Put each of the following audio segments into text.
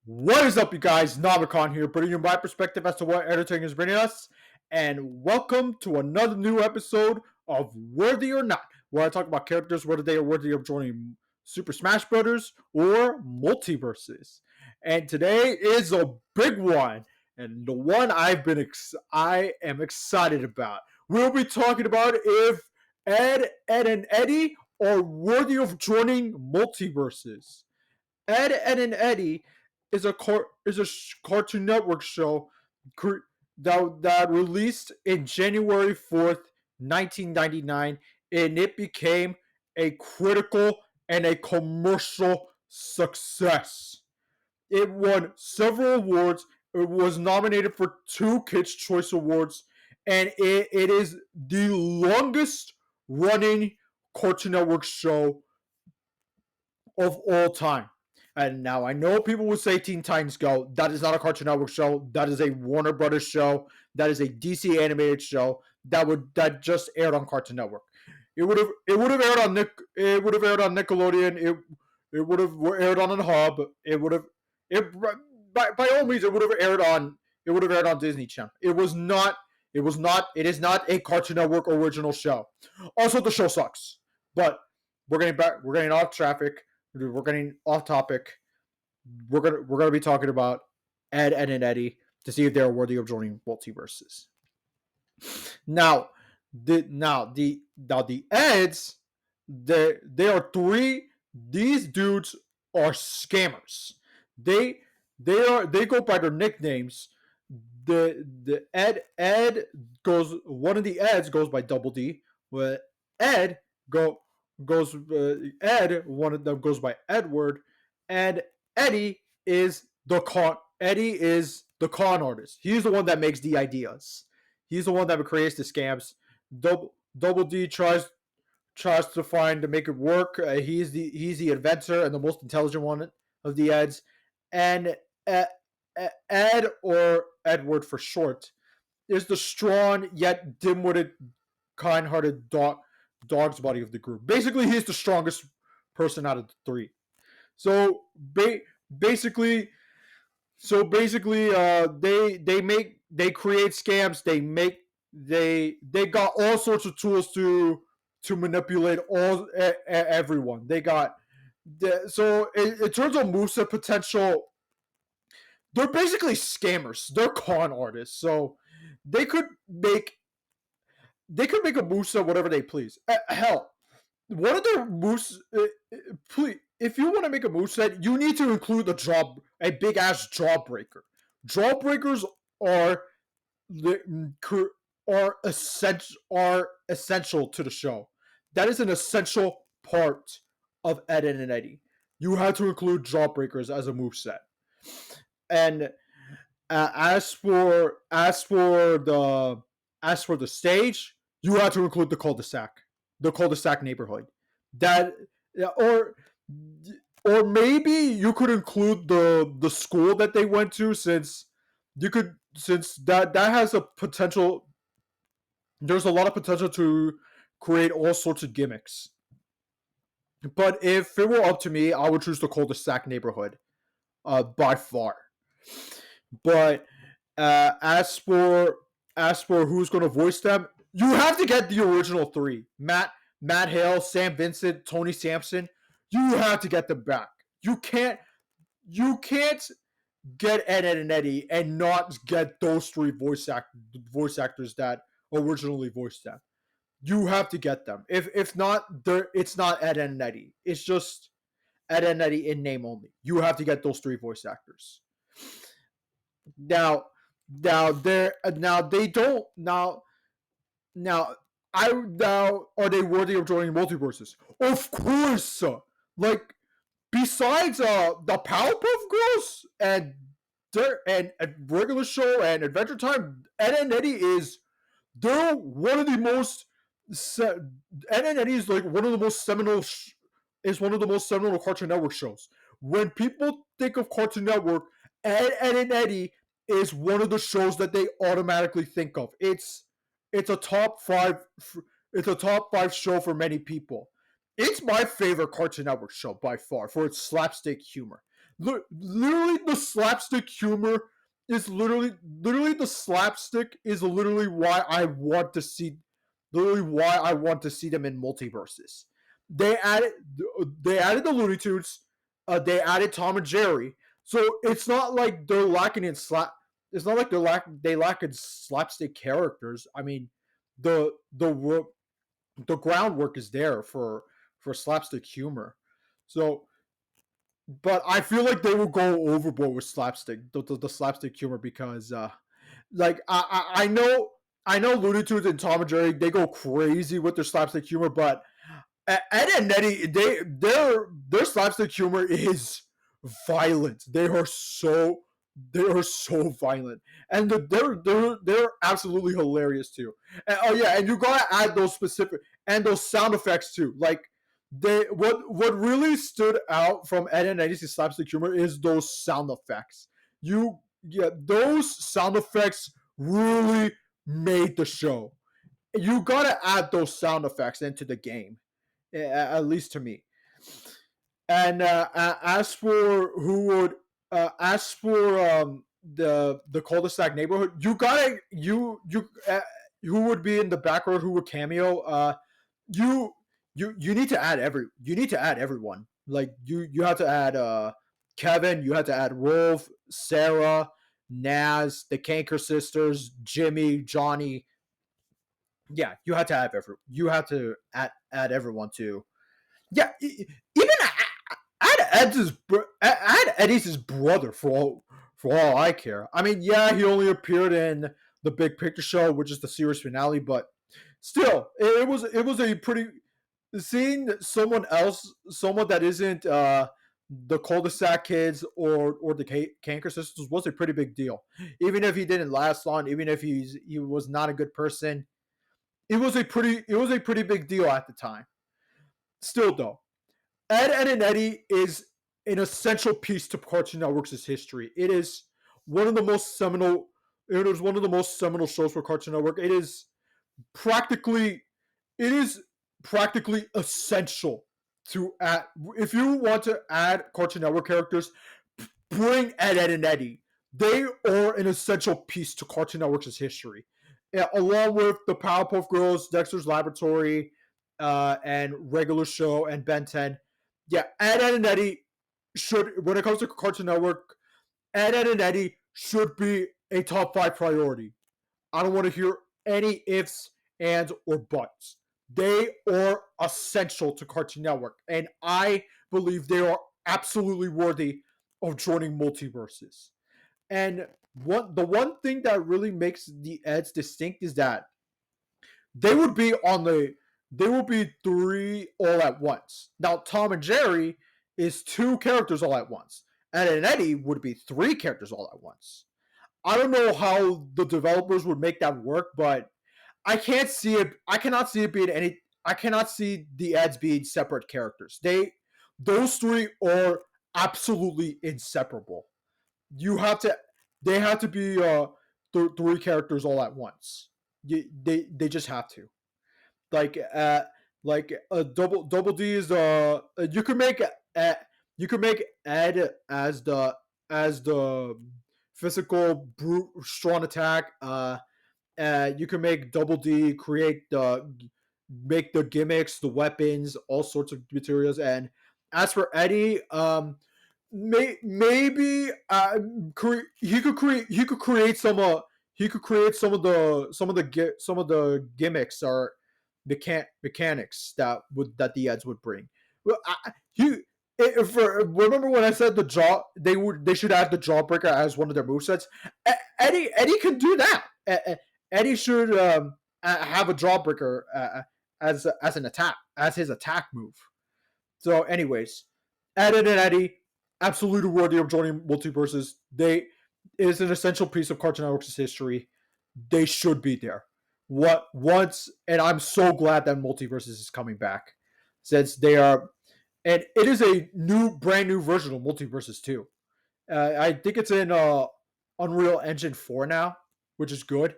What is up, you guys? Namicon here, bringing you my perspective as to what editing is bringing us. And welcome to another new episode of Worthy or Not, where I talk about characters, whether they are worthy of joining Super Smash Bros. Or Multiversus. And today is a big one, and the one I am excited about. We'll be talking about if Edd N Eddy are worthy of joining Multiversus. Edd N Eddy is a Cartoon Network show that released in January 4th, 1999, and it became a critical and a commercial success. It won several awards. It was nominated for 2 Kids' Choice Awards, and it is the longest running Cartoon Network show of all time. And now I know people will say Teen Titans Go. That is not a Cartoon Network show. That is a Warner Brothers show. That is a DC animated show that just aired on Cartoon Network. It would have aired on Nickelodeon. It would have aired on a Hub. By all means it would have aired on Disney Channel. It is not a Cartoon Network original show. Also, the show sucks. But we're getting off traffic. We're getting off topic. We're gonna be talking about Edd and Eddy to see if they're worthy of joining Multiversus. Now, the Eds, they are three. These dudes are scammers. They go by their nicknames. The Ed goes, one of the Eds goes by Double D. Where Ed go goes Ed, one of them goes by Edward, and Eddie is the con artist. He's the one that makes the ideas. He's the one that creates the scams. Double D tries to make it work. He's the inventor and the most intelligent one of the Eds, and Ed, or Edward for short, is the strong yet dim-witted, kind-hearted dog's body of the group. Basically, he's the strongest person out of the three. So basically, they create scams. They got all sorts of tools to manipulate everyone. They got so in terms of moveset potential, they're basically scammers. They're con artists. So they could make a moveset whatever they please. Hell, one of their moves, please, if you want to make a moveset, you need to include a big ass jawbreaker. Jawbreakers are essential to the show. That is an essential part of Edd N Eddy. You have to include jawbreakers as a moveset. And as for the stage, you have to include the Cul-De-Sac neighborhood. That or maybe you could include the school that they went to, since that has a potential. There's a lot of potential to create all sorts of gimmicks. But if it were up to me, I would choose the Cul-De-Sac neighborhood, by far. But as for who's going to voice them, you have to get the original three: Matt Hale, Sam Vincent, Tony Sampson. You have to get them back. You can't get Edd N Eddy and not get those three voice actors that originally voiced them. You have to get them. If not, it's not Edd N Eddy. It's just Edd N Eddy in name only. You have to get those three voice actors. Now they don't now are they worthy of joining Multiverses? Of course. Like, besides the Powerpuff Girls and regular show and Adventure Time, Edd N Eddy they're one of the most Edd N Eddy is like one of the most seminal Cartoon Network shows. When people think of Cartoon Network, Edd N Eddy is one of the shows that they automatically think of. It's a top 5 show for many people. It's my favorite Cartoon Network show by far for its slapstick humor. literally the slapstick humor is literally the slapstick is literally why I want to see them in Multiverses. They added they added the Looney Tunes, they added Tom and Jerry. So it's not like they're lacking in slap. It's not like they lack in slapstick characters. I mean, the the groundwork is there for slapstick humor. So, but I feel like they will go overboard with slapstick, the slapstick humor, because like I know Looney Tunes and Tom and Jerry, they go crazy with their slapstick humor, but Ed and Eddy, their slapstick humor is violent. They are so violent, and they're absolutely hilarious too. And, oh yeah, and you gotta add those specific and those sound effects too. Like what really stood out from Ed and Eddy's slapstick humor is those sound effects. Those sound effects really made the show. You gotta add those sound effects into the game, at least to me. And as for who would, as for the cul-de-sac neighborhood, you gotta who would be in the background, who would cameo. You you need to add everyone. Like you have to add Kevin. You have to add Wolf, Sarah, Naz, the Kanker sisters, Jimmy, Johnny. Yeah, you have to add everyone too. Yeah, even Ed Eddy's brother for all I care. I mean, yeah, he only appeared in the Big Picture Show, which is the series finale, but still, it was a pretty seeing someone that isn't the cul-de-sac kids or the Canker sisters was a pretty big deal. Even if he didn't last long, even if he was not a good person, it was a pretty big deal at the time. Still though, Edd N Eddy is an essential piece to Cartoon Network's history. It is one of the most seminal. It is one of the most seminal shows for Cartoon Network. Practically, it is practically essential to add. If you want to add Cartoon Network characters, bring Edd N Eddy. They are an essential piece to Cartoon Network's history, yeah, along with the Powerpuff Girls, Dexter's Laboratory, and Regular Show and Ben 10. Yeah, Edd N Eddy should, when it comes to Cartoon Network, Edd N Eddy should be a top 5 priority. I don't want to hear any ifs, ands, or buts. They are essential to Cartoon Network, and I believe they are absolutely worthy of joining Multiverses. And the one thing that really makes the Eds distinct is that they would be on the they will be 3 all at once. Now Tom and Jerry is 2 characters all at once. And Ed Eddy would be 3 characters all at once. I don't know how the developers would make that work, but I can't see it. I cannot see it being any. I cannot see the ads being separate characters. Those 3 are absolutely inseparable. You have to. They have to be 3 characters all at once. They just have to. Like double D is you can make Ed as the physical brute strong attack. You can make Double D create make the gimmicks, the weapons, all sorts of materials. And as for Eddie, maybe he could create some of the gimmicks or mechanics that the ads would bring. Well, remember when I said they should add the jawbreaker as one of their movesets. Eddie can do that. Eddie should have a jawbreaker as an attack, as his attack move. So, anyways, Edd N Eddy, absolutely worthy of joining Multiverses. They is an essential piece of Cartoon Network's history. They should be there. And I'm so glad that Multiverses is coming back, since they are, and it is a brand new version of Multiverses too. I think it's in Unreal Engine 4 now, which is good.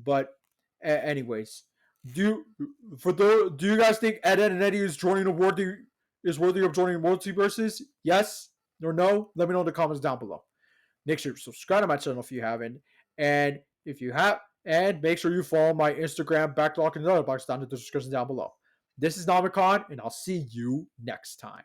But anyways, do you guys think Edd N Eddy is worthy of joining Multiverses? Yes, or no? Let me know in the comments down below. Make sure you subscribe to my channel if you haven't. And if you have, and make sure you follow my Instagram, Backlog, and the other box down in the description down below. This is Namikon, and I'll see you next time.